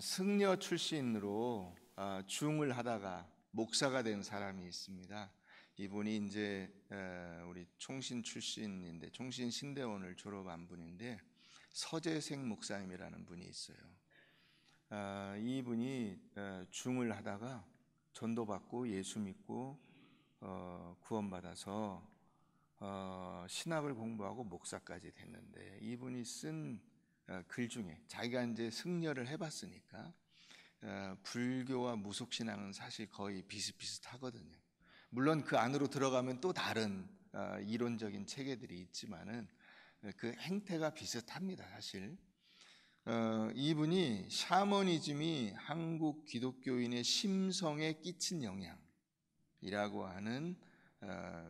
승려 출신으로 중을 하다가 목사가 된 사람이 있습니다. 이분이 이제 우리 총신 출신인데 총신 신대원을 졸업한 분인데 서재생 목사님이라는 분이 있어요. 이분이 중을 하다가 전도받고 예수 믿고 구원받아서 신학을 공부하고 목사까지 됐는데, 이분이 쓴 글 중에 자기가 이제 승려를 해봤으니까 불교와 무속신앙은 사실 거의 비슷비슷하거든요. 물론 그 안으로 들어가면 또 다른 이론적인 체계들이 있지만은 그 행태가 비슷합니다. 사실 이분이 샤머니즘이 한국 기독교인의 심성에 끼친 영향이라고 하는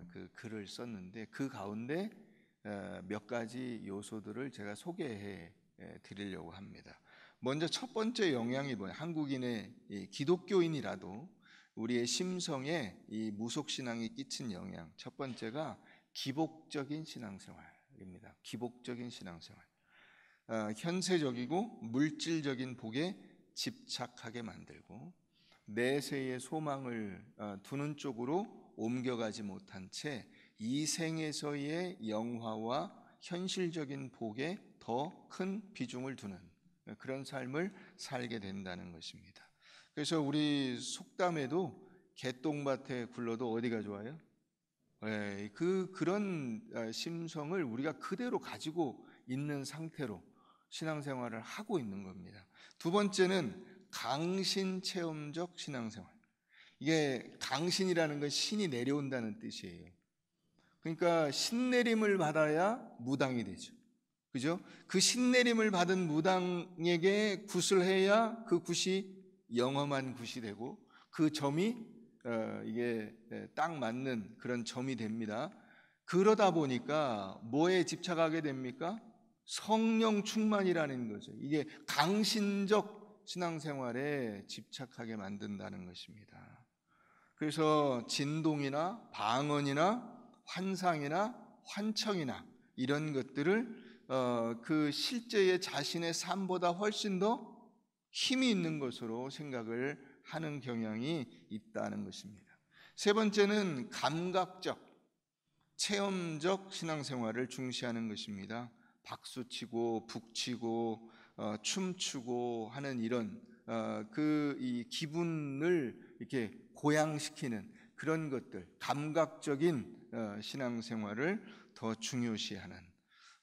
그 글을 썼는데, 그 가운데 몇 가지 요소들을 제가 소개해 드리려고 합니다. 먼저 첫 번째 영향이 뭐냐? 한국인의 기독교인이라도 우리의 심성에 이 무속신앙이 끼친 영향, 첫 번째가 기복적인 신앙생활입니다. 기복적인 신앙생활. 현세적이고 물질적인 복에 집착하게 만들고 내세의 소망을 두는 쪽으로 옮겨가지 못한 채 이생에서의 영화와 현실적인 복에 더 큰 비중을 두는 그런 삶을 살게 된다는 것입니다. 그래서 우리 속담에도 개똥밭에 굴러도 어디가 좋아요? 그런 심성을 우리가 그대로 가지고 있는 상태로 신앙생활을 하고 있는 겁니다. 두 번째는 강신 체험적 신앙생활. 이게 강신이라는 건 신이 내려온다는 뜻이에요. 그러니까 신내림을 받아야 무당이 되죠. 그죠? 그 신내림을 받은 무당에게 굿을 해야 그 굿이 영험한 굿이 되고 그 점이 이게 딱 맞는 그런 점이 됩니다. 그러다 보니까 뭐에 집착하게 됩니까? 성령 충만이라는 거죠. 이게 강신적 신앙생활에 집착하게 만든다는 것입니다. 그래서 진동이나 방언이나 환상이나 환청이나 이런 것들을 그 실제의 자신의 삶보다 훨씬 더 힘이 있는 것으로 생각을 하는 경향이 있다는 것입니다. 세 번째는 감각적, 체험적 신앙생활을 중시하는 것입니다. 박수치고 북치고 춤추고 하는 이런 이 기분을 이렇게 고양시키는 그런 것들, 감각적인 신앙생활을 더 중요시하는.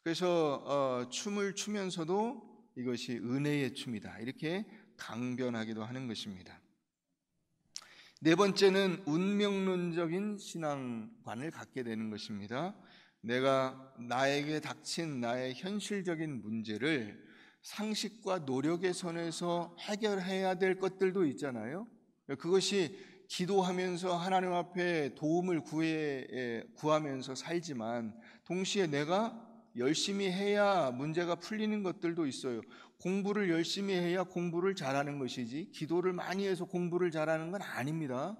그래서 춤을 추면서도 이것이 은혜의 춤이다, 이렇게 강변하기도 하는 것입니다. 네 번째는 운명론적인 신앙관을 갖게 되는 것입니다. 내가 나에게 닥친 나의 현실적인 문제를 상식과 노력의 선에서 해결해야 될 것들도 있잖아요. 그것이 기도하면서 하나님 앞에 도움을 구하면서 살지만 동시에 내가 열심히 해야 문제가 풀리는 것들도 있어요. 공부를 열심히 해야 공부를 잘하는 것이지 기도를 많이 해서 공부를 잘하는 건 아닙니다.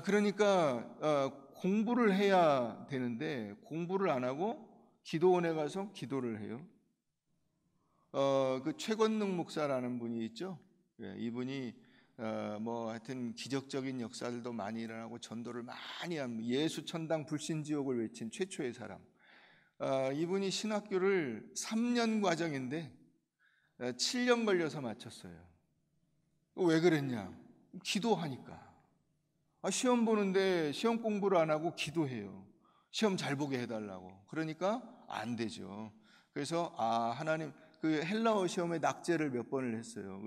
그러니까 공부를 해야 되는데 공부를 안 하고 기도원에 가서 기도를 해요. 그 최건능 목사라는 분이 있죠. 이분이 하여튼 기적적인 역사들도 많이 일어나고 전도를 많이 한 예수천당 불신지옥을 외친 최초의 사람. 이분이 신학교를 3년 과정인데 7년 걸려서 마쳤어요. 왜 그랬냐? 기도하니까. 시험 보는데 시험 공부를 안 하고 기도해요. 시험 잘 보게 해달라고. 그러니까 안 되죠. 그래서 하나님, 그 헬라어 시험에 낙제를 몇 번을 했어요.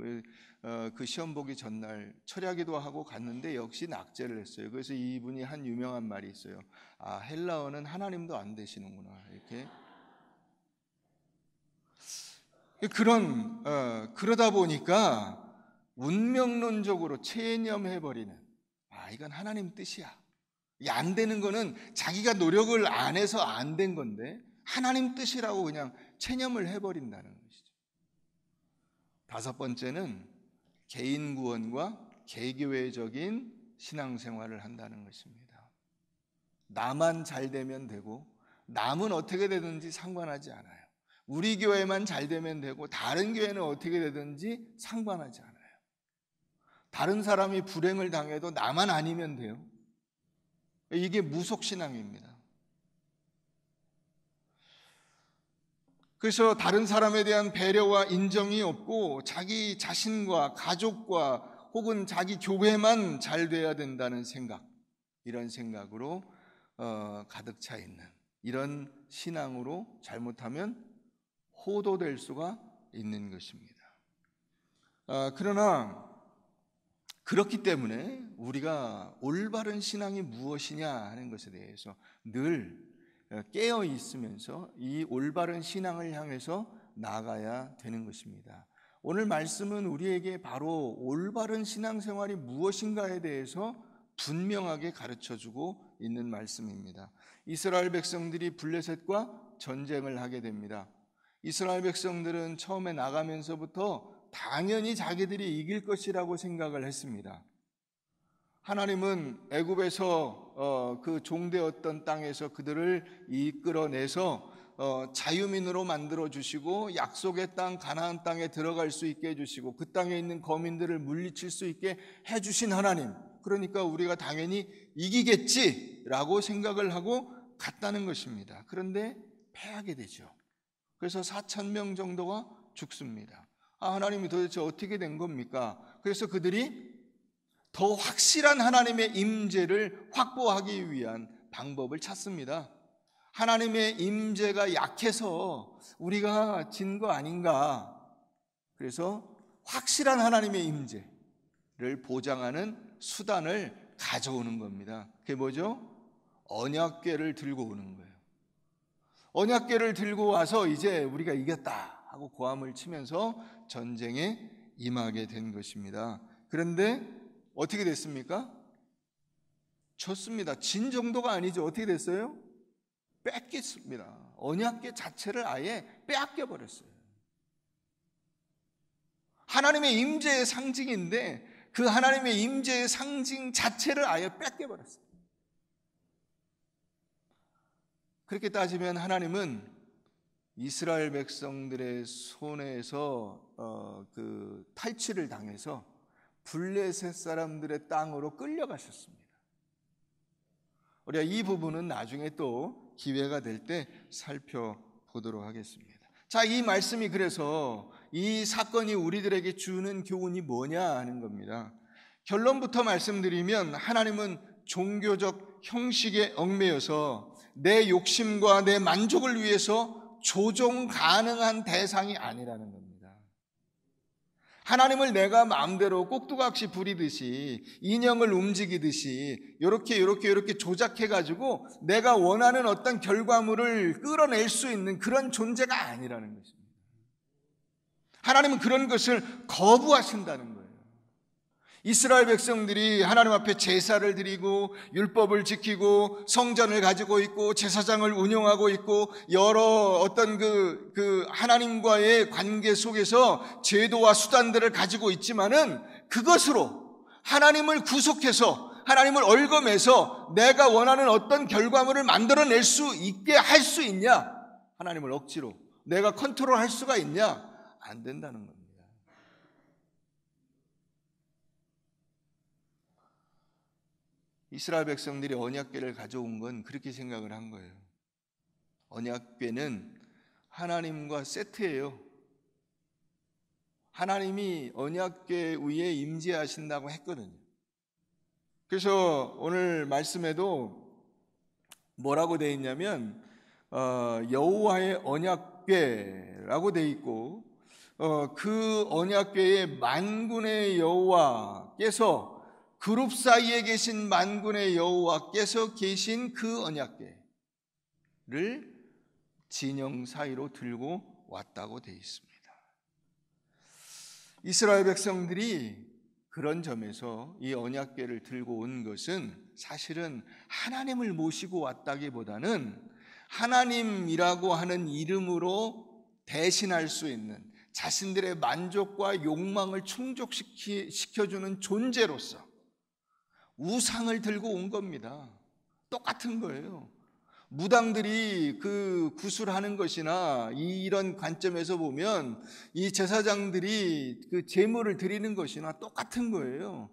그 시험 보기 전날 철야기도 하고 갔는데 역시 낙제를 했어요. 그래서 이분이 한 유명한 말이 있어요. 헬라어는 하나님도 안 되시는구나, 이렇게. 그러다 보니까 운명론적으로 체념해버리는, 이건 하나님 뜻이야. 이게 안 되는 거는 자기가 노력을 안 해서 안 된 건데 하나님 뜻이라고 그냥 체념을 해버린다는 것이죠. 다섯 번째는 개인 구원과 개교회적인 신앙생활을 한다는 것입니다. 나만 잘 되면 되고 남은 어떻게 되든지 상관하지 않아요. 우리 교회만 잘 되면 되고 다른 교회는 어떻게 되든지 상관하지 않아요. 다른 사람이 불행을 당해도 나만 아니면 돼요. 이게 무속신앙입니다. 그래서 다른 사람에 대한 배려와 인정이 없고 자기 자신과 가족과 혹은 자기 교회만 잘 돼야 된다는 생각, 이런 생각으로 가득 차 있는 이런 신앙으로 잘못하면 호도될 수가 있는 것입니다. 그러나 그렇기 때문에 우리가 올바른 신앙이 무엇이냐 하는 것에 대해서 늘 깨어 있으면서 이 올바른 신앙을 향해서 나아가야 되는 것입니다. 오늘 말씀은 우리에게 바로 올바른 신앙생활이 무엇인가에 대해서 분명하게 가르쳐주고 있는 말씀입니다. 이스라엘 백성들이 블레셋과 전쟁을 하게 됩니다. 이스라엘 백성들은 처음에 나가면서부터 당연히 자기들이 이길 것이라고 생각을 했습니다. 하나님은 애굽에서 그 종되었던 땅에서 그들을 이끌어내서 자유민으로 만들어 주시고 약속의 땅 가나안 땅에 들어갈 수 있게 해주시고 그 땅에 있는 거민들을 물리칠 수 있게 해주신 하나님, 그러니까 우리가 당연히 이기겠지라고 생각을 하고 갔다는 것입니다. 그런데 패하게 되죠. 그래서 4,000명 정도가 죽습니다. 하나님이 도대체 어떻게 된 겁니까? 그래서 그들이 더 확실한 하나님의 임재를 확보하기 위한 방법을 찾습니다. 하나님의 임재가 약해서 우리가 진 거 아닌가? 그래서 확실한 하나님의 임재를 보장하는 수단을 가져오는 겁니다. 그게 뭐죠? 언약궤를 들고 오는 거예요. 언약궤를 들고 와서 이제 우리가 이겼다 하고 고함을 치면서 전쟁에 임하게 된 것입니다. 그런데 어떻게 됐습니까? 졌습니다. 진 정도가 아니죠. 어떻게 됐어요? 뺏겼습니다. 언약궤 자체를 아예 빼앗겨 버렸어요. 하나님의 임재의 상징인데 그 하나님의 임재의 상징 자체를 아예 뺏겨 버렸어요. 그렇게 따지면 하나님은 이스라엘 백성들의 손에서 그 탈취를 당해서 블레셋 사람들의 땅으로 끌려가셨습니다. 우리가 이 부분은 나중에 또 기회가 될 때 살펴보도록 하겠습니다. 자, 이 말씀이 그래서 이 사건이 우리들에게 주는 교훈이 뭐냐 하는 겁니다. 결론부터 말씀드리면 하나님은 종교적 형식에 얽매여서 내 욕심과 내 만족을 위해서 조종 가능한 대상이 아니라는 겁니다. 하나님을 내가 마음대로 꼭두각시 부리듯이 인형을 움직이듯이 이렇게 조작해가지고 내가 원하는 어떤 결과물을 끌어낼 수 있는 그런 존재가 아니라는 것입니다. 하나님은 그런 것을 거부하신다는 거예요. 이스라엘 백성들이 하나님 앞에 제사를 드리고 율법을 지키고 성전을 가지고 있고 제사장을 운영하고 있고 여러 어떤 그 하나님과의 관계 속에서 제도와 수단들을 가지고 있지만은 그것으로 하나님을 구속해서 하나님을 얼검해서 내가 원하는 어떤 결과물을 만들어낼 수 있게 할 수 있냐? 하나님을 억지로 내가 컨트롤할 수가 있냐? 안 된다는 겁니다. 이스라엘 백성들이 언약궤를 가져온 건 그렇게 생각을 한 거예요. 언약궤는 하나님과 세트예요. 하나님이 언약궤 위에 임재하신다고 했거든요. 그래서 오늘 말씀에도 뭐라고 되어 있냐면 여호와의 언약궤라고 되어 있고 그 언약궤에 만군의 여호와께서 그룹 사이에 계신 만군의 여호와께서 계신 그 언약궤를 진영 사이로 들고 왔다고 되어 있습니다. 이스라엘 백성들이 그런 점에서 이 언약궤를 들고 온 것은 사실은 하나님을 모시고 왔다기보다는 하나님이라고 하는 이름으로 대신할 수 있는 자신들의 만족과 욕망을 충족시켜주는 존재로서 우상을 들고 온 겁니다. 똑같은 거예요. 무당들이 그 구술하는 것이나 이런 관점에서 보면 이 제사장들이 그 제물을 드리는 것이나 똑같은 거예요.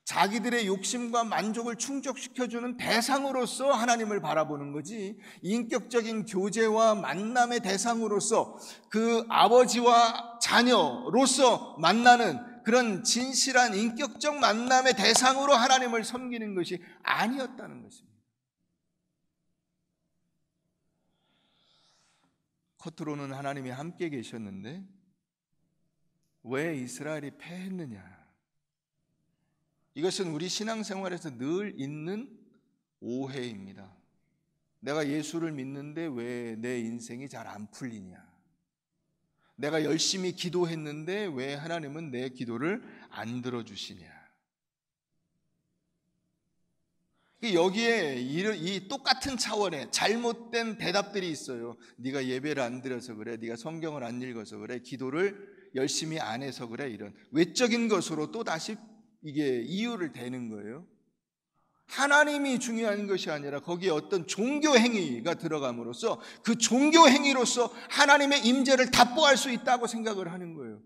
자기들의 욕심과 만족을 충족시켜주는 대상으로서 하나님을 바라보는 거지, 인격적인 교제와 만남의 대상으로서 그 아버지와 자녀로서 만나는 그런 진실한 인격적 만남의 대상으로 하나님을 섬기는 것이 아니었다는 것입니다. 겉으로는 하나님이 함께 계셨는데 왜 이스라엘이 패했느냐? 이것은 우리 신앙생활에서 늘 있는 오해입니다. 내가 예수를 믿는데 왜 내 인생이 잘 안 풀리냐? 내가 열심히 기도했는데 왜 하나님은 내 기도를 안 들어주시냐? 여기에 이 똑같은 차원의 잘못된 대답들이 있어요. 네가 예배를 안 드려서 그래, 네가 성경을 안 읽어서 그래, 기도를 열심히 안 해서 그래, 이런 외적인 것으로 또 다시 이게 이유를 대는 거예요. 하나님이 중요한 것이 아니라 거기에 어떤 종교 행위가 들어감으로써 그 종교 행위로서 하나님의 임재를 답보할 수 있다고 생각을 하는 거예요.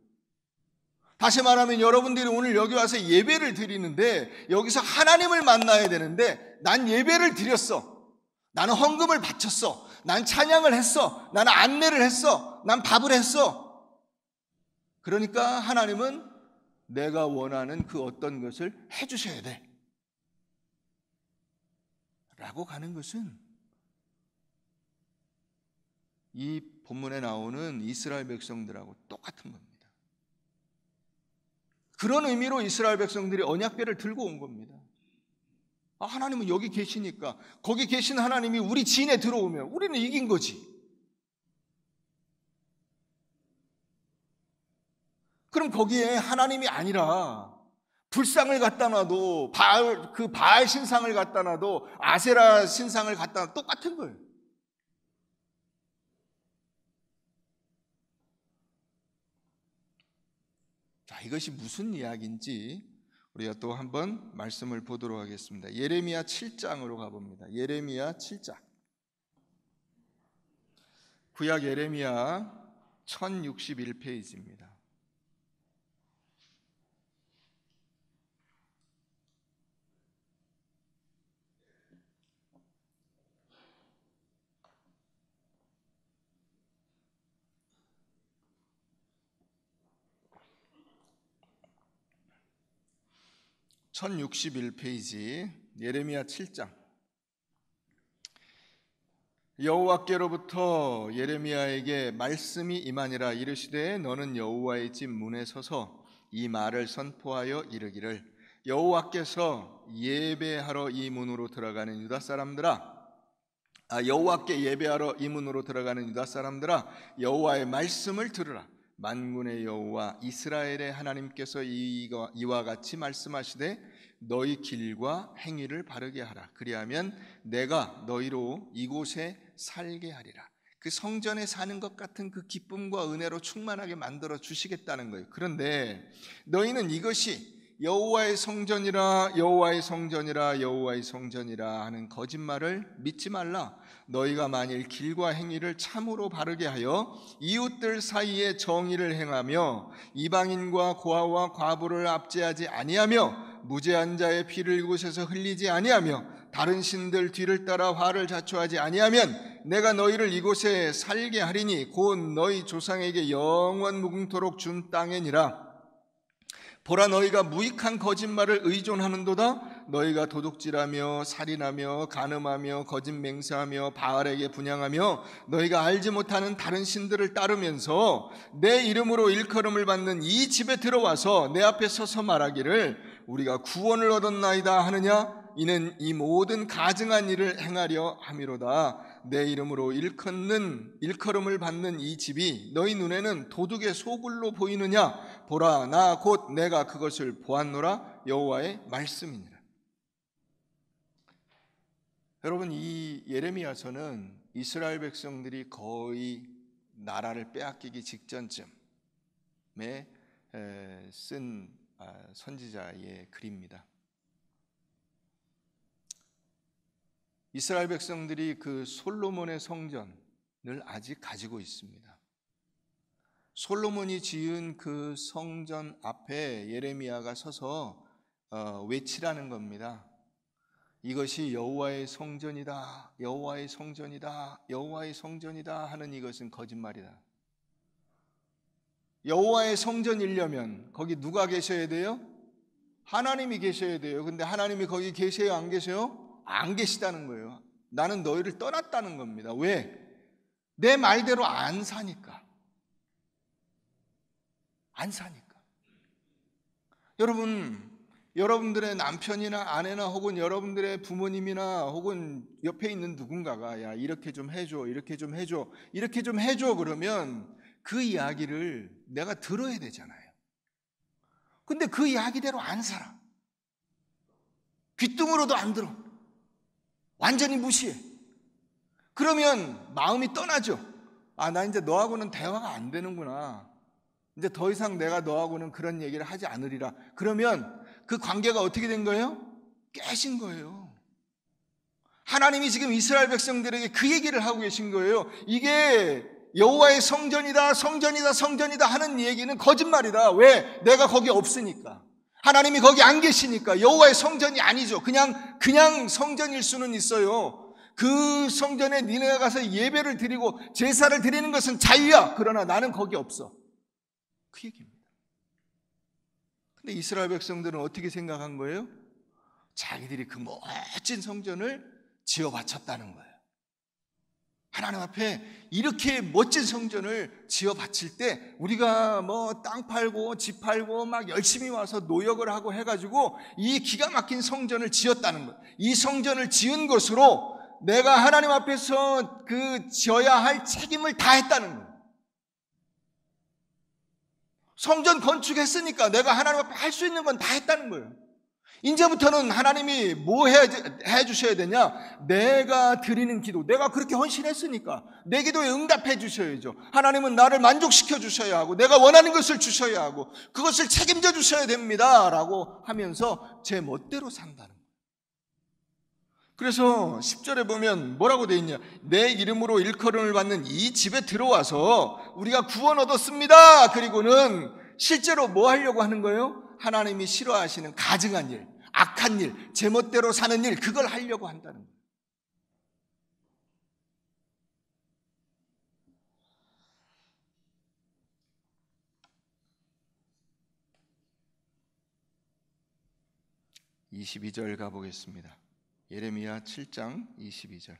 다시 말하면 여러분들이 오늘 여기 와서 예배를 드리는데 여기서 하나님을 만나야 되는데 난 예배를 드렸어, 나는 헌금을 바쳤어, 난 찬양을 했어, 나는 안내를 했어, 난 밥을 했어. 그러니까 하나님은 내가 원하는 그 어떤 것을 해주셔야 돼 라고 가는 것은 이 본문에 나오는 이스라엘 백성들하고 똑같은 겁니다. 그런 의미로 이스라엘 백성들이 언약궤를 들고 온 겁니다. 하나님은 여기 계시니까, 거기 계신 하나님이 우리 진에 들어오면 우리는 이긴 거지. 그럼 거기에 하나님이 아니라 불상을 갖다 놔도 바알 신상을 갖다 놔도 아세라 신상을 갖다 놔도 똑같은 거예요. 자, 이것이 무슨 이야기인지 우리가 또 한번 말씀을 보도록 하겠습니다. 예레미야 7장으로 가봅니다. 예레미야 7장. 구약 예레미야 1061페이지입니다. (1061페이지) 예레미야 7장. 여호와께로부터 예레미야에게 말씀이 임하니라. 이르시되 너는 여호와의 집 문에 서서 이 말을 선포하여 이르기를, 여호와께서 예배하러 이 문으로 들어가는 유다 사람들아, 여호와께 예배하러 이 문으로 들어가는 유다 사람들아, 여호와의 말씀을 들으라. 만군의 여호와 이스라엘의 하나님께서 이와 같이 말씀하시되 너희 길과 행위를 바르게 하라. 그리하면 내가 너희로 이곳에 살게 하리라. 그 성전에 사는 것 같은 그 기쁨과 은혜로 충만하게 만들어 주시겠다는 거예요. 그런데 너희는 이것이 여호와의 성전이라, 여호와의 성전이라, 여호와의 성전이라 하는 거짓말을 믿지 말라. 너희가 만일 길과 행위를 참으로 바르게 하여 이웃들 사이에 정의를 행하며 이방인과 고아와 과부를 압제하지 아니하며 무죄한 자의 피를 이곳에서 흘리지 아니하며 다른 신들 뒤를 따라 화를 자초하지 아니하면 내가 너희를 이곳에 살게 하리니 곧 너희 조상에게 영원 무궁토록 준 땅이니라. 보라, 너희가 무익한 거짓말을 의존하는도다. 너희가 도둑질하며 살인하며 간음하며 거짓 맹세하며 바알에게 분향하며 너희가 알지 못하는 다른 신들을 따르면서 내 이름으로 일컬음을 받는 이 집에 들어와서 내 앞에 서서 말하기를 우리가 구원을 얻었나이다 하느냐? 이는 이 모든 가증한 일을 행하려 함이로다. 내 이름으로 일컬음을 받는 이 집이 너희 눈에는 도둑의 소굴로 보이느냐? 보라, 나 곧 내가 그것을 보았노라. 여호와의 말씀이니라. 여러분, 이 예레미야서는 이스라엘 백성들이 거의 나라를 빼앗기기 직전쯤에 쓴 선지자의 글입니다. 이스라엘 백성들이 그 솔로몬의 성전을 아직 가지고 있습니다. 솔로몬이 지은 그 성전 앞에 예레미야가 서서 외치라는 겁니다. 이것이 여호와의 성전이다, 여호와의 성전이다, 여호와의 성전이다 하는 이것은 거짓말이다. 여호와의 성전이려면 거기 누가 계셔야 돼요? 하나님이 계셔야 돼요. 근데 하나님이 거기 계세요, 안 계세요? 안 계시다는 거예요. 나는 너희를 떠났다는 겁니다. 왜? 내 말대로 안 사니까. 안 사니까. 여러분들의 남편이나 아내나 혹은 여러분들의 부모님이나 혹은 옆에 있는 누군가가 야, 이렇게 좀 해줘, 이렇게 좀 해줘, 이렇게 좀 해줘 그러면 그 이야기를 내가 들어야 되잖아요. 근데 그 이야기대로 안 살아. 귀뚱으로도 안 들어. 완전히 무시해. 그러면 마음이 떠나죠. 아, 나 이제 너하고는 대화가 안 되는구나. 이제 더 이상 내가 너하고는 그런 얘기를 하지 않으리라. 그러면 그 관계가 어떻게 된 거예요? 깨진 거예요. 하나님이 지금 이스라엘 백성들에게 그 얘기를 하고 계신 거예요. 이게 여호와의 성전이다, 성전이다, 성전이다 하는 얘기는 거짓말이다. 왜? 내가 거기 없으니까. 하나님이 거기 안 계시니까. 여호와의 성전이 아니죠. 그냥 성전일 수는 있어요. 그 성전에 니네가 가서 예배를 드리고 제사를 드리는 것은 자유야. 그러나 나는 거기 없어. 그 얘기입니다. 근데 이스라엘 백성들은 어떻게 생각한 거예요? 자기들이 그 멋진 성전을 지어 바쳤다는 거예요. 하나님 앞에 이렇게 멋진 성전을 지어 바칠 때 우리가 뭐 땅 팔고 집 팔고 막 열심히 와서 노역을 하고 해가지고 이 기가 막힌 성전을 지었다는 거예요. 이 성전을 지은 것으로 내가 하나님 앞에서 그 지어야 할 책임을 다했다는 거예요. 성전 건축했으니까 내가 하나님 앞에 할 수 있는 건 다 했다는 거예요. 이제부터는 하나님이 뭐 해주셔야 되냐? 내가 드리는 기도, 내가 그렇게 헌신했으니까 내 기도에 응답해 주셔야죠. 하나님은 나를 만족시켜 주셔야 하고 내가 원하는 것을 주셔야 하고 그것을 책임져 주셔야 됩니다 라고 하면서 제 멋대로 산다는 거예요. 그래서 10절에 보면 뭐라고 돼 있냐? 내 이름으로 일컬음을 받는 이 집에 들어와서 우리가 구원 얻었습니다. 그리고는 실제로 뭐 하려고 하는 거예요? 하나님이 싫어하시는 가증한 일, 악한 일, 제멋대로 사는 일, 그걸 하려고 한다는 거예요. (22절) 가보겠습니다. 예레미야 7장 22절.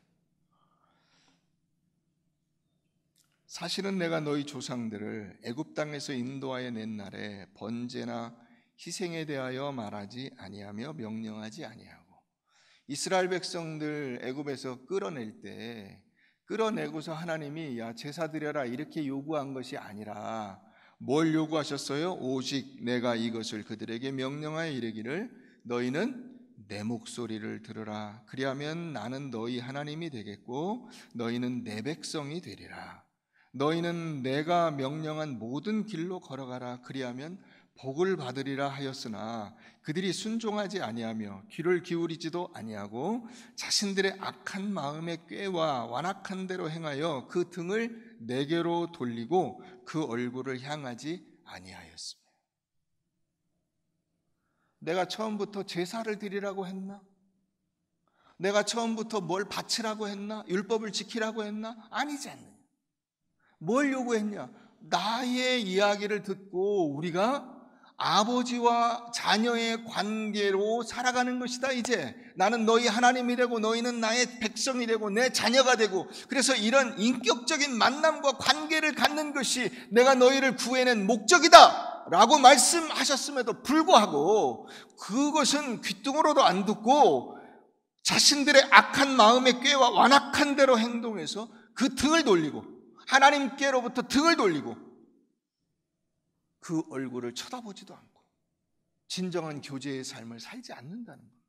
사실은 내가 너희 조상들을 애굽 땅에서 인도하여 낸 날에 번제나 희생에 대하여 말하지 아니하며 명령하지 아니하고, 이스라엘 백성들 애굽에서 끌어낼 때 끌어내고서 하나님이 야 제사 드려라 이렇게 요구한 것이 아니라 뭘 요구하셨어요? 오직 내가 이것을 그들에게 명령하여 이르기를 너희는 내 목소리를 들으라. 그리하면 나는 너희 하나님이 되겠고 너희는 내 백성이 되리라. 너희는 내가 명령한 모든 길로 걸어가라. 그리하면 복을 받으리라 하였으나 그들이 순종하지 아니하며 귀를 기울이지도 아니하고 자신들의 악한 마음의 꾀와 완악한 대로 행하여 그 등을 내게로 돌리고 그 얼굴을 향하지 아니하였습니다. 내가 처음부터 제사를 드리라고 했나? 내가 처음부터 뭘 바치라고 했나? 율법을 지키라고 했나? 아니지 않느냐? 뭘 요구했냐? 나의 이야기를 듣고 우리가 아버지와 자녀의 관계로 살아가는 것이다. 이제 나는 너희 하나님이 되고 너희는 나의 백성이 되고 내 자녀가 되고, 그래서 이런 인격적인 만남과 관계를 갖는 것이 내가 너희를 구해낸 목적이다 라고 말씀하셨음에도 불구하고 그것은 귀뚱으로도 안 듣고 자신들의 악한 마음의 꾀와 완악한 대로 행동해서 그 등을 돌리고 하나님께로부터 등을 돌리고 그 얼굴을 쳐다보지도 않고 진정한 교제의 삶을 살지 않는다는 겁니다.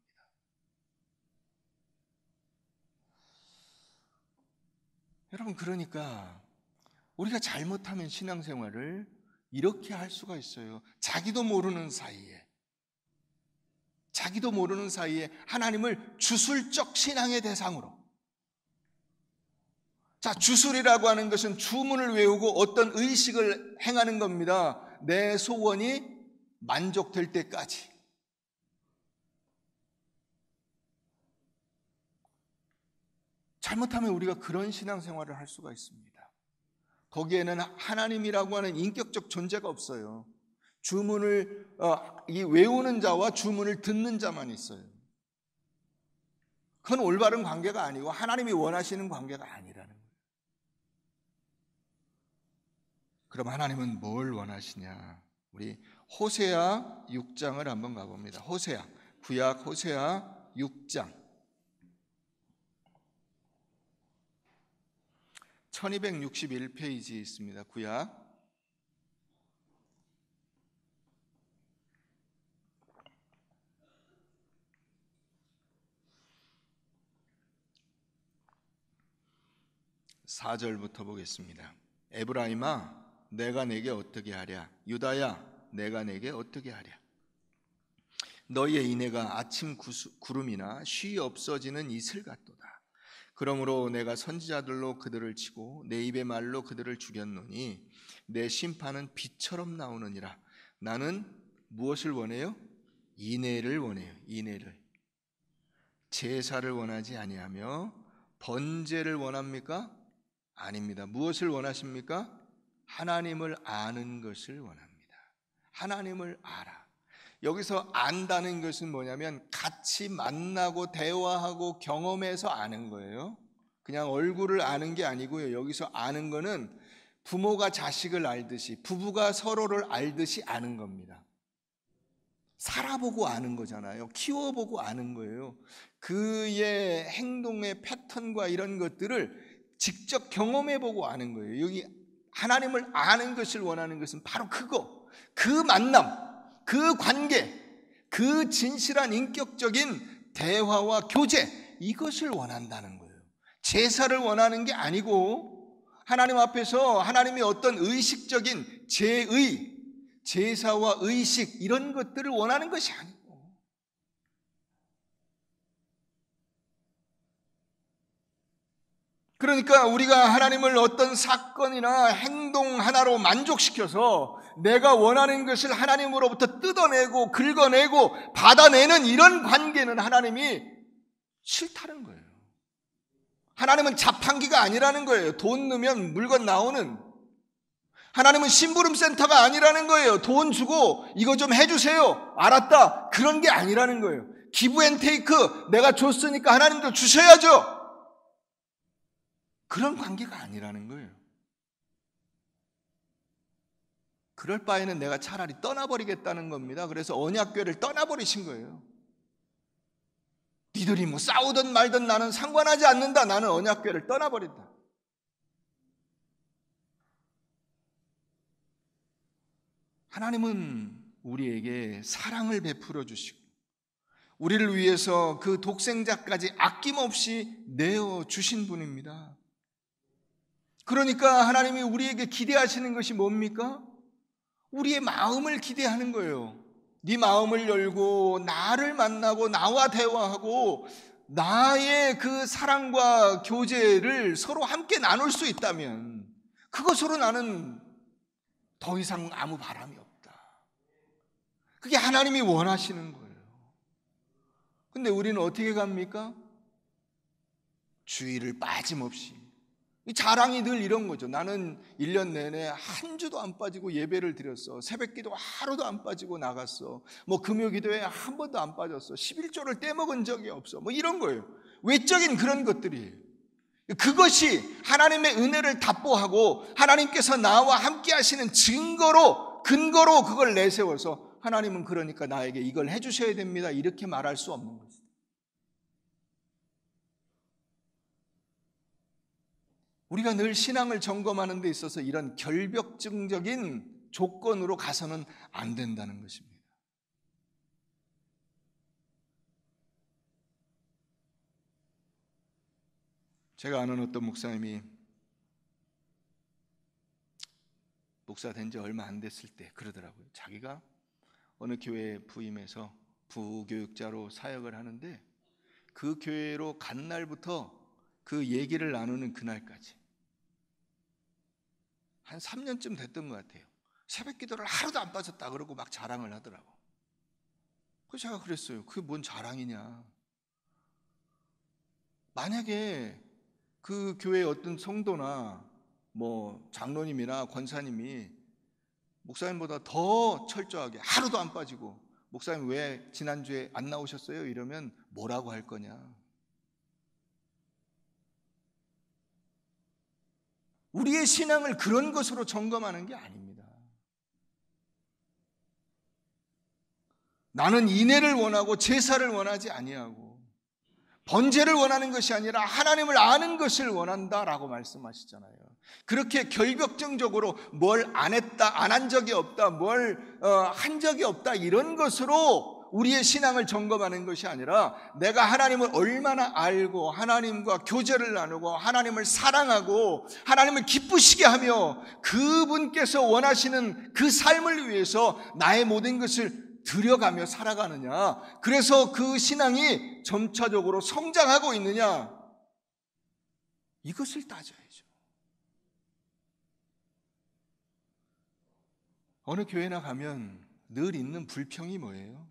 여러분, 그러니까 우리가 잘못하면 신앙생활을 이렇게 할 수가 있어요. 자기도 모르는 사이에 하나님을 주술적 신앙의 대상으로, 자, 주술이라고 하는 것은 주문을 외우고 어떤 의식을 행하는 겁니다. 내 소원이 만족될 때까지. 잘못하면 우리가 그런 신앙생활을 할 수가 있습니다. 거기에는 하나님이라고 하는 인격적 존재가 없어요. 주문을 외우는 자와 주문을 듣는 자만 있어요. 그건 올바른 관계가 아니고 하나님이 원하시는 관계가 아니라는 거예요. 그럼 하나님은 뭘 원하시냐? 우리 호세아 6장을 한번 가봅니다. 호세아, 구약 호세아 6장 1261페이지에 있습니다. 구약 4절부터 보겠습니다. 에브라임아 내가 내게 어떻게 하랴? 유다야 내가 내게 어떻게 하랴? 너희의 인애가 아침 구름이나 쉬 없어지는 이슬 같도다. 그러므로 내가 선지자들로 그들을 치고 내 입의 말로 그들을 죽였노니 내 심판은 빛처럼 나오느니라. 나는 무엇을 원해요? 인애를 원해요. 인애를. 제사를 원하지 아니하며 번제를 원합니까? 아닙니다. 무엇을 원하십니까? 하나님을 아는 것을 원합니다. 하나님을 알아. 여기서 안다는 것은 뭐냐면 같이 만나고 대화하고 경험해서 아는 거예요. 그냥 얼굴을 아는 게 아니고요. 여기서 아는 거는 부모가 자식을 알듯이, 부부가 서로를 알듯이 아는 겁니다. 살아보고 아는 거잖아요. 키워보고 아는 거예요. 그의 행동의 패턴과 이런 것들을 직접 경험해보고 아는 거예요. 여기 하나님을 아는 것을 원하는 것은 바로 그거, 그 만남, 그 관계, 그 진실한 인격적인 대화와 교제, 이것을 원한다는 거예요. 제사를 원하는 게 아니고 하나님 앞에서 하나님이 어떤 의식적인 제의, 제사와 의식 이런 것들을 원하는 것이 아니고, 그러니까 우리가 하나님을 어떤 사건이나 행동 하나로 만족시켜서 내가 원하는 것을 하나님으로부터 뜯어내고 긁어내고 받아내는 이런 관계는 하나님이 싫다는 거예요. 하나님은 자판기가 아니라는 거예요. 돈 넣으면 물건 나오는. 하나님은 심부름 센터가 아니라는 거예요. 돈 주고 이거 좀 해주세요. 알았다. 그런 게 아니라는 거예요. 기브 앤 테이크, 내가 줬으니까 하나님도 주셔야죠. 그런 관계가 아니라는 거예요. 그럴 바에는 내가 차라리 떠나버리겠다는 겁니다. 그래서 언약궤를 떠나버리신 거예요. 니들이 뭐 싸우든 말든 나는 상관하지 않는다. 나는 언약궤를 떠나버린다. 하나님은 우리에게 사랑을 베풀어 주시고 우리를 위해서 그 독생자까지 아낌없이 내어 주신 분입니다. 그러니까 하나님이 우리에게 기대하시는 것이 뭡니까? 우리의 마음을 기대하는 거예요. 네 마음을 열고 나를 만나고 나와 대화하고 나의 그 사랑과 교제를 서로 함께 나눌 수 있다면 그것으로 나는 더 이상 아무 바람이 없다. 그게 하나님이 원하시는 거예요. 근데 우리는 어떻게 갑니까? 주일을 빠짐없이. 이 자랑이 늘 이런 거죠. 나는 1년 내내 한 주도 안 빠지고 예배를 드렸어. 새벽기도 하루도 안 빠지고 나갔어. 뭐 금요기도에 한 번도 안 빠졌어. 11조를 떼먹은 적이 없어. 뭐 이런 거예요. 외적인 그런 것들이에요. 그것이 하나님의 은혜를 답보하고 하나님께서 나와 함께 하시는 근거로 그걸 내세워서 하나님은 그러니까 나에게 이걸 해주셔야 됩니다. 이렇게 말할 수 없는 거죠. 우리가 늘 신앙을 점검하는 데 있어서 이런 결벽증적인 조건으로 가서는 안 된다는 것입니다. 제가 아는 어떤 목사님이 목사 된 지 얼마 안 됐을 때 그러더라고요. 자기가 어느 교회에 부임해서 부교육자로 사역을 하는데 그 교회로 간 날부터 그 얘기를 나누는 그날까지 한 3년쯤 됐던 것 같아요. 새벽 기도를 하루도 안 빠졌다 그러고 막 자랑을 하더라고. 그래서 제가 그랬어요. 그게 뭔 자랑이냐. 만약에 그 교회 어떤 성도나 뭐 장로님이나 권사님이 목사님보다 더 철저하게 하루도 안 빠지고 목사님 왜 지난주에 안 나오셨어요? 이러면 뭐라고 할 거냐. 우리의 신앙을 그런 것으로 점검하는 게 아닙니다. 나는 인애를 원하고 제사를 원하지 아니하고 번제를 원하는 것이 아니라 하나님을 아는 것을 원한다라고 말씀하시잖아요. 그렇게 결벽증적으로 뭘 안 했다, 안 한 적이 없다, 뭘 한 적이 없다 이런 것으로 우리의 신앙을 점검하는 것이 아니라 내가 하나님을 얼마나 알고 하나님과 교제를 나누고 하나님을 사랑하고 하나님을 기쁘시게 하며 그분께서 원하시는 그 삶을 위해서 나의 모든 것을 들여가며 살아가느냐. 그래서 그 신앙이 점차적으로 성장하고 있느냐. 이것을 따져야죠. 어느 교회나 가면 늘 있는 불평이 뭐예요?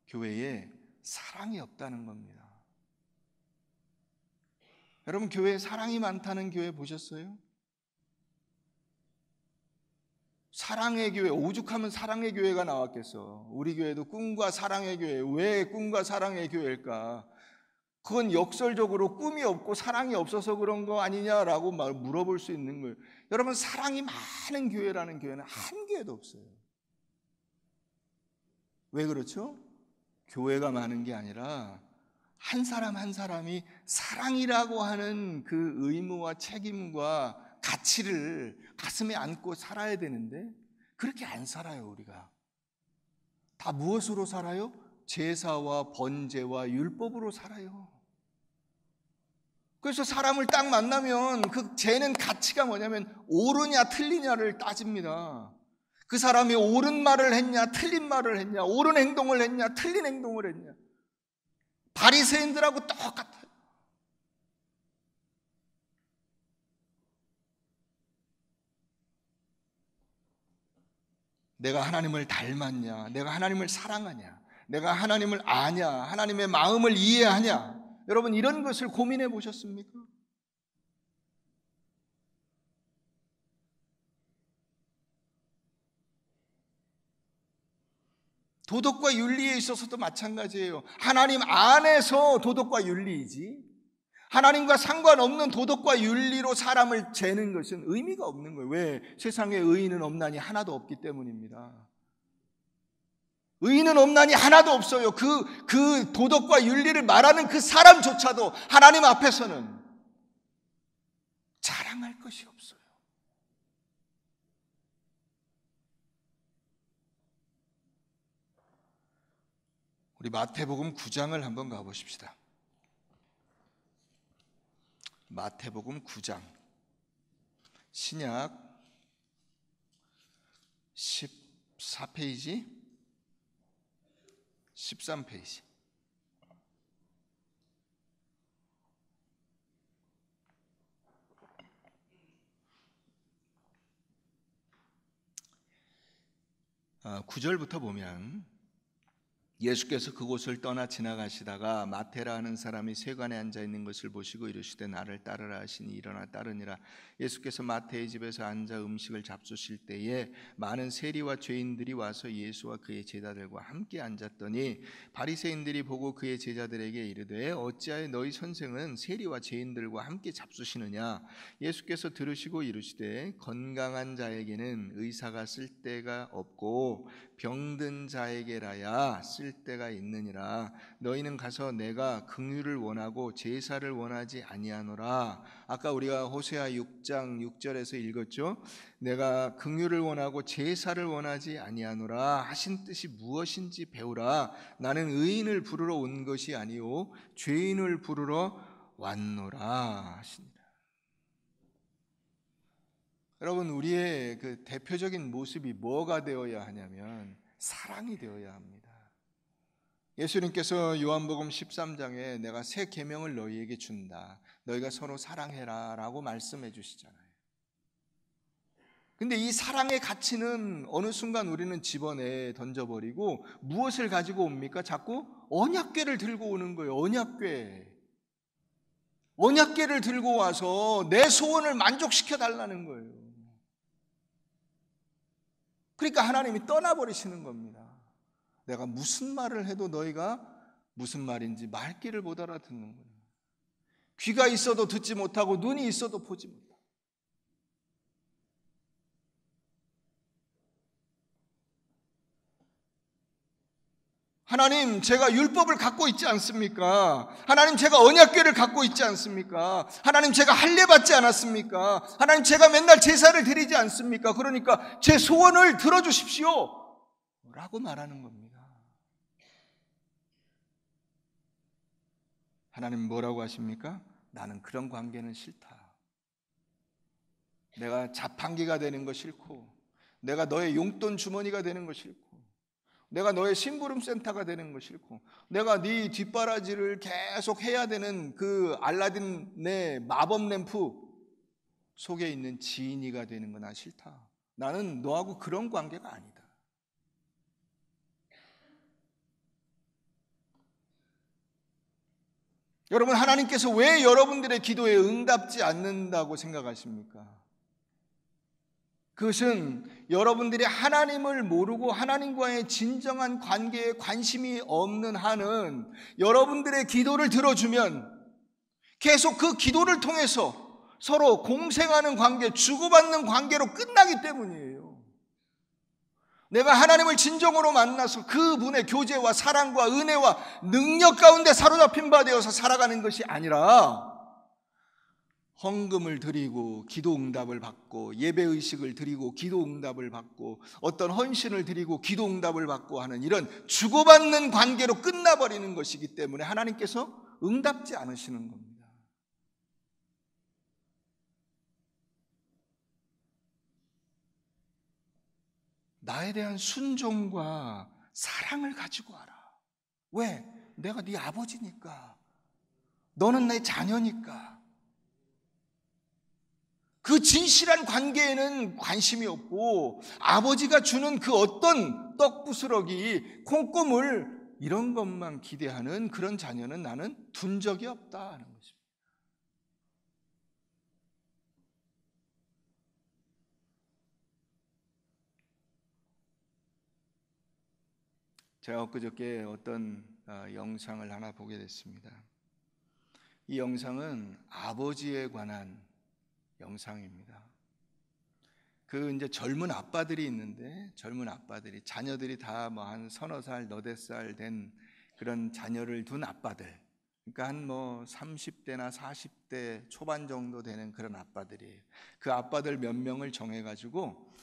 교회에 사랑이 없다는 겁니다. 여러분, 교회에 사랑이 많다는 교회 보셨어요? 사랑의 교회, 오죽하면 사랑의 교회가 나왔겠어. 우리 교회도 꿈과 사랑의 교회. 왜 꿈과 사랑의 교회일까? 그건 역설적으로 꿈이 없고 사랑이 없어서 그런 거 아니냐라고 물어볼 수 있는 거예요. 여러분, 사랑이 많은 교회라는 교회는 한 교회도 없어요. 왜 그렇죠? 교회가 많은 게 아니라 한 사람 한 사람이 사랑이라고 하는 그 의무와 책임과 가치를 가슴에 안고 살아야 되는데 그렇게 안 살아요. 우리가 다 무엇으로 살아요? 제사와 번제와 율법으로 살아요. 그래서 사람을 딱 만나면 그 쟤는 가치가 뭐냐면 옳으냐 틀리냐를 따집니다. 그 사람이 옳은 말을 했냐 틀린 말을 했냐, 옳은 행동을 했냐 틀린 행동을 했냐. 바리새인들하고 똑같아요. 내가 하나님을 닮았냐, 내가 하나님을 사랑하냐, 내가 하나님을 아냐, 하나님의 마음을 이해하냐. 여러분, 이런 것을 고민해 보셨습니까? 도덕과 윤리에 있어서도 마찬가지예요. 하나님 안에서 도덕과 윤리이지 하나님과 상관없는 도덕과 윤리로 사람을 재는 것은 의미가 없는 거예요. 왜? 세상에 의인은 없나니 하나도 없기 때문입니다. 의인은 없나니 하나도 없어요. 그 도덕과 윤리를 말하는 그 사람조차도 하나님 앞에서는 자랑할 것이 없어요. 우리 마태복음 9장을 한번 가보십시다. 마태복음 9장 신약 14페이지 13페이지 구절부터 보면 예수께서 그곳을 떠나 지나가시다가 마태라 하는 사람이 세관에 앉아 있는 것을 보시고 이르시되 나를 따르라 하시니 일어나 따르니라. 예수께서 마태의 집에서 앉아 음식을 잡수실 때에 많은 세리와 죄인들이 와서 예수와 그의 제자들과 함께 앉았더니 바리새인들이 보고 그의 제자들에게 이르되 어찌하여 너희 선생은 세리와 죄인들과 함께 잡수시느냐. 예수께서 들으시고 이르시되 건강한 자에게는 의사가 쓸 데가 없고 병든 자에게라야 쓸 때가 있느니라. 너희는 가서 내가 긍휼을 원하고 제사를 원하지 아니하노라. 아까 우리가 호세아 6장 6절에서 읽었죠. 내가 긍휼을 원하고 제사를 원하지 아니하노라 하신 뜻이 무엇인지 배우라. 나는 의인을 부르러 온 것이 아니오 죄인을 부르러 왔노라 하시니라. 여러분, 우리의 그 대표적인 모습이 뭐가 되어야 하냐면 사랑이 되어야 합니다. 예수님께서 요한복음 13장에 내가 새 계명을 너희에게 준다. 너희가 서로 사랑해라 라고 말씀해 주시잖아요. 근데 이 사랑의 가치는 어느 순간 우리는 집어내 던져버리고 무엇을 가지고 옵니까? 자꾸 언약궤를 들고 오는 거예요. 언약궤를 들고 와서 내 소원을 만족시켜 달라는 거예요. 그러니까 하나님이 떠나버리시는 겁니다. 내가 무슨 말을 해도 너희가 무슨 말인지 말귀를 못 알아듣는 거예요. 귀가 있어도 듣지 못하고 눈이 있어도 보지 못하고. 하나님, 제가 율법을 갖고 있지 않습니까? 하나님, 제가 언약궤를 갖고 있지 않습니까? 하나님, 제가 할례 받지 않았습니까? 하나님, 제가 맨날 제사를 드리지 않습니까? 그러니까 제 소원을 들어주십시오 라고 말하는 겁니다. 하나님 뭐라고 하십니까? 나는 그런 관계는 싫다. 내가 자판기가 되는 거 싫고, 내가 너의 용돈 주머니가 되는 거 싫고, 내가 너의 심부름 센터가 되는 거 싫고, 내가 네 뒷바라지를 계속 해야 되는 그 알라딘의 마법 램프 속에 있는 지인이가 되는 거 난 싫다. 나는 너하고 그런 관계가 아니다. 여러분, 하나님께서 왜 여러분들의 기도에 응답지 않는다고 생각하십니까? 그것은 여러분들이 하나님을 모르고 하나님과의 진정한 관계에 관심이 없는 한은 여러분들의 기도를 들어주면 계속 그 기도를 통해서 서로 공생하는 관계, 주고받는 관계로 끝나기 때문이에요. 내가 하나님을 진정으로 만나서 그분의 교제와 사랑과 은혜와 능력 가운데 사로잡힌 바 되어서 살아가는 것이 아니라 헌금을 드리고 기도 응답을 받고 예배의식을 드리고 기도 응답을 받고 어떤 헌신을 드리고 기도 응답을 받고 하는 이런 주고받는 관계로 끝나버리는 것이기 때문에 하나님께서 응답지 않으시는 겁니다. 나에 대한 순종과 사랑을 가지고 와라. 왜? 내가 네 아버지니까. 너는 내 자녀니까. 그 진실한 관계에는 관심이 없고 아버지가 주는 그 어떤 떡부스러기, 콩고물 이런 것만 기대하는 그런 자녀는 나는 둔 적이 없다 하는 것입니다. 제가 엊그저께 어떤 영상을 하나 보게 됐습니다. 이 영상은 아버지에 관한 영상입니다. 그 이제 젊은 아빠들이 있는데 젊은 아빠들이 자녀들이 다 뭐 한 서너 살, 너댓 살 된 그런 자녀를 둔 아빠들. 그러니까 한 뭐 30대나 40대 초반 정도 되는 그런 아빠들이에요. 그 아빠들 몇 명을 정해 가지고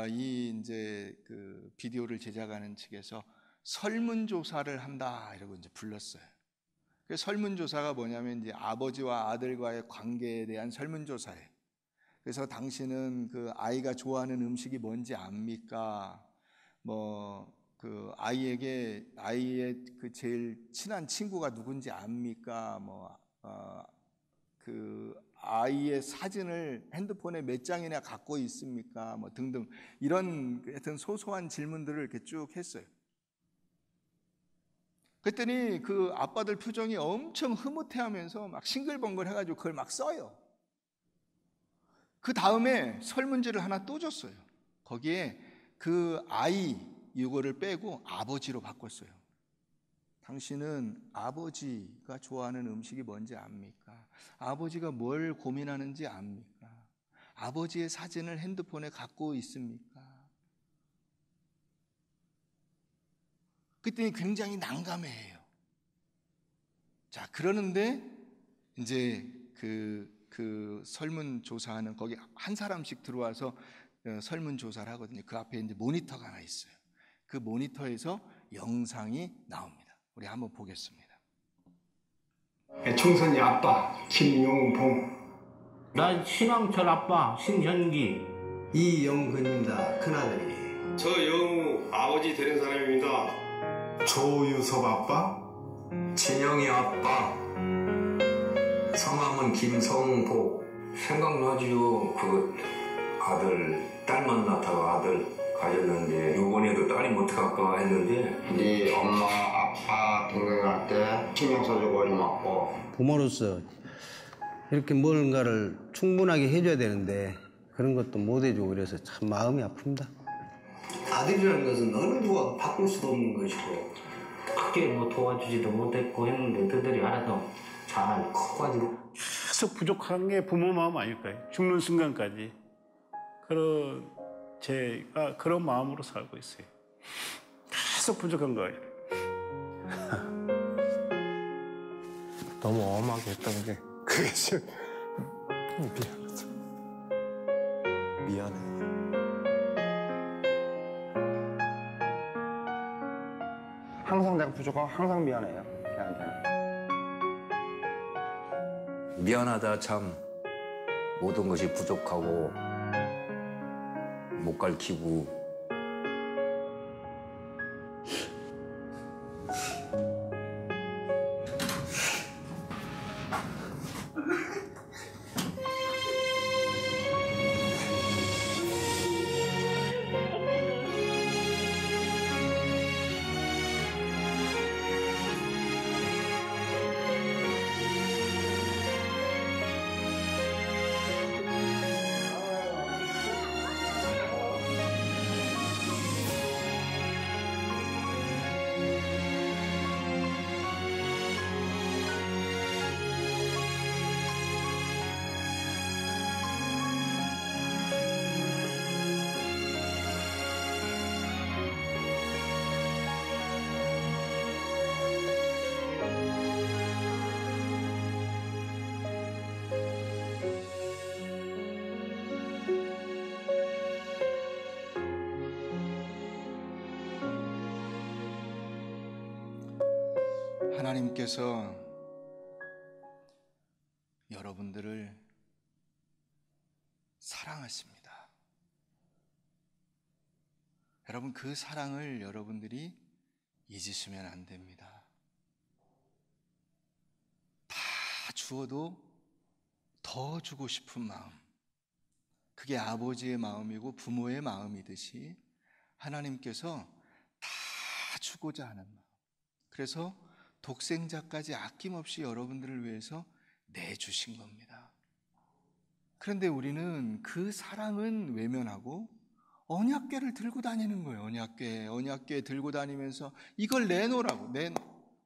이 이제 그 비디오를 제작하는 측에서 설문조사를 한다 이러고 이제 불렀어요. 그 설문조사가 뭐냐면 이제 아버지와 아들과의 관계에 대한 설문조사예요. 그래서 당신은 그 아이가 좋아하는 음식이 뭔지 압니까? 뭐 그 아이의 그 제일 친한 친구가 누군지 압니까? 뭐 그 아이의 사진을 핸드폰에 몇 장이나 갖고 있습니까? 뭐 등등 이런 하여튼 소소한 질문들을 이렇게 쭉 했어요. 그랬더니 그 아빠들 표정이 엄청 흐뭇해하면서 막 싱글벙글 해가지고 그걸 막 써요. 그 다음에 설문지를 하나 또 줬어요. 거기에 그 아이 이거를 빼고 아버지로 바꿨어요. 당신은 아버지가 좋아하는 음식이 뭔지 압니까? 아버지가 뭘 고민하는지 압니까? 아버지의 사진을 핸드폰에 갖고 있습니까? 그랬더니 굉장히 난감해해요. 자, 그러는데 이제 그 설문조사하는 거기 한 사람씩 들어와서 설문조사를 하거든요. 그 앞에 이제 모니터가 하나 있어요. 그 모니터에서 영상이 나옵니다. 우리 한번 보겠습니다. 총선이 아빠 김용봉, 난 신앙철 아빠 신현기, 이영근입니다. 큰아들이. 저 영우 아버지 되는 사람입니다. 조유섭 아빠, 진영이 아빠. 성함은 김성보. 생각나지요. 딸만 낳다가 아들 가졌는데 이번에도 딸이 못할까 했는데 네 엄마, 아빠, 동생한테 신경 써주고 어림없고 부모로서 이렇게 뭔가를 충분하게 해줘야 되는데 그런 것도 못 해주고 그래서 참 마음이 아픕니다. 아들이라는 것은 어느 누가 바꿀 수도 없는 것이고 크게 뭐 도와주지도 못했고 했는데 그들이 알아서 잘 커가지고 계속 부족한 게 부모 마음 아닐까요? 죽는 순간까지. 제가 그런 마음으로 살고 있어요. 계속 부족한 거예요. 너무 엄하게 했던 게 그게 지금 미안하죠. 미안해요. 항상 내가 부족하고 항상 미안해요. 걔한테는. 미안하다 참 모든 것이 부족하고 못 가르치고 하나님께서 여러분들을 사랑하십니다. 여러분, 그 사랑을 여러분들이 잊으시면 안 됩니다. 다 주어도 더 주고 싶은 마음, 그게 아버지의 마음이고 부모의 마음이듯이 하나님께서 다 주고자 하는 마음, 그래서 독생자까지 아낌없이 여러분들을 위해서 내주신 겁니다. 그런데 우리는 그 사랑은 외면하고 언약궤를 들고 다니는 거예요. 언약궤 들고 다니면서 이걸 내놓으라고.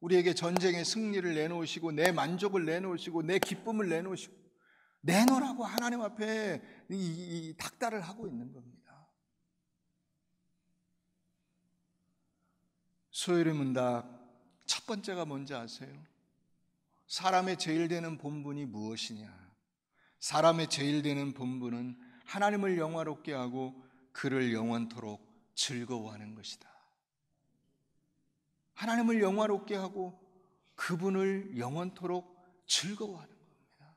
우리에게 전쟁의 승리를 내놓으시고 내 만족을 내놓으시고 내 기쁨을 내놓으시고 내놓으라고 하나님 앞에 이 닥달을 하고 있는 겁니다. 소요리 문답 첫 번째가 뭔지 아세요? 사람의 제일 되는 본분이 무엇이냐? 사람의 제일 되는 본분은 하나님을 영화롭게 하고 그를 영원토록 즐거워하는 것이다. 하나님을 영화롭게 하고 그분을 영원토록 즐거워하는 겁니다.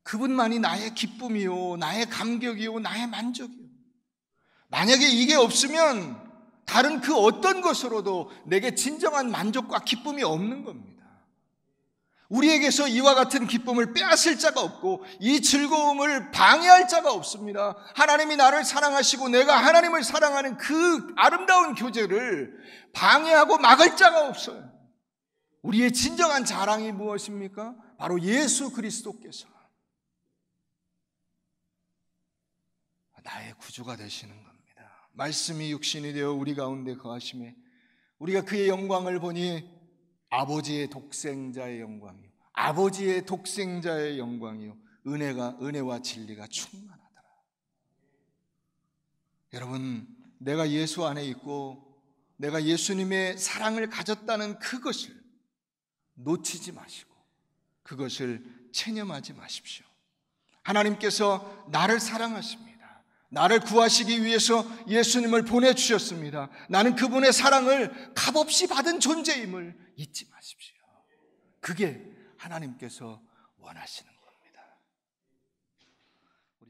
그분만이 나의 기쁨이요, 나의 감격이요, 나의 만족이요. 만약에 이게 없으면 다른 그 어떤 것으로도 내게 진정한 만족과 기쁨이 없는 겁니다. 우리에게서 이와 같은 기쁨을 빼앗을 자가 없고 이 즐거움을 방해할 자가 없습니다. 하나님이 나를 사랑하시고 내가 하나님을 사랑하는 그 아름다운 교제를 방해하고 막을 자가 없어요. 우리의 진정한 자랑이 무엇입니까? 바로 예수 그리스도께서 나의 구주가 되시는 겁니다. 말씀이 육신이 되어 우리 가운데 거하심에 우리가 그의 영광을 보니 아버지의 독생자의 영광이요, 아버지의 독생자의 영광이요, 은혜와 진리가 충만하더라. 여러분, 내가 예수 안에 있고 내가 예수님의 사랑을 가졌다는 그것을 놓치지 마시고 그것을 체념하지 마십시오. 하나님께서 나를 사랑하십니다. 나를 구하시기 위해서 예수님을 보내주셨습니다. 나는 그분의 사랑을 값없이 받은 존재임을 잊지 마십시오. 그게 하나님께서 원하시는